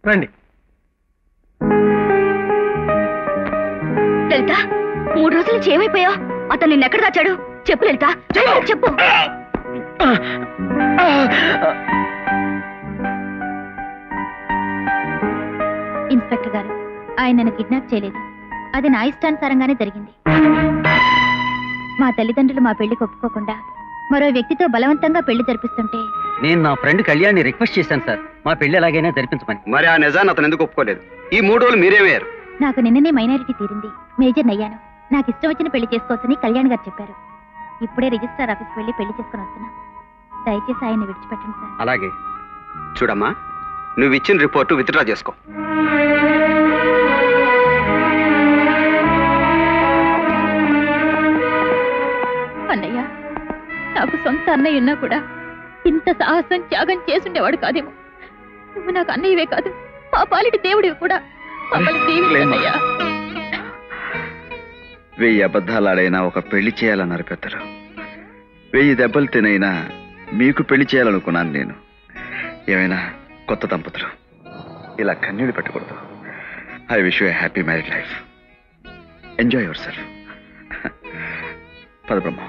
రండి. లలిత, 3 రోజుల నుంచి ఏమైపోయావు? అతను నిన్నెక్కడ దాచాడు? చెప్పు లలిత, చెప్పు. ఇన్స్పెక్టర్ గారు, ఆయన నన్ను కిడ్నాప్ చేయలేదు. అది నా ఇష్టానుసారంగానే జరిగింది. మా తల్లిదండ్రులు మా పెళ్లికి ఒప్పుకోకుండా మరో వ్యక్తితో బలవంతంగా పెళ్లి జరిపిస్తుంటే నేను నా ఫ్రెండ్ కళ్యాణ్ని రిక్వెస్ట్ చేశాను సార్, మా పెళ్లి ఎలాగైనా జరిపించమని. మరి ఆ నిజాన్ని అతను ఎందుకు ఒప్పుకోలేదు? ఈ 3 రోజులు మీరేమయ్యారు? నాకు నిన్ననే మైనారిటీ తీరింది, మేజర్ అయ్యాను. నాకు ఇష్టం వచ్చిన పెళ్లి చేసుకోవచ్చని కళ్యాణ్ గారు చెప్పారు. ఇప్పుడే రిజిస్ట్రార్ ఆఫీస్కి వెళ్ళి పెళ్లి చేసుకుని వస్తున్నా. దయచేసి ఆయన్ని విడిచిపెట్టండి సార్. అలాగే. చూడమ్మా, నువ్వు ఇచ్చిన రిపోర్టు విత్డ్రా చేసుకో. అన్నయ్య, నాకు సొంత అన్నయ్య ఉన్నా కూడా ఇంత సాహసం త్యాగం చేసుండేవాడు కాదేమో. నువ్వు నాకు అన్నయ్యవే కాదు, మా పాలిటి దేవుడివి కూడా. మమ్మల్ని దీవించన్నయ్యా. 1000 అబద్ధాలాడైనా ఒక పెళ్లి చేయాలన్నారు పెద్దలు. 1000 దెబ్బలు తినైనా మీకు పెళ్లి చేయాలనుకున్నాను నేను. ఏమైనా కొత్త దంపతులు ఇలా కన్నీళ్ళు పెట్టకూడదు. I wish you A happy married life. Enjoy your self. పద బ్రహ్మ.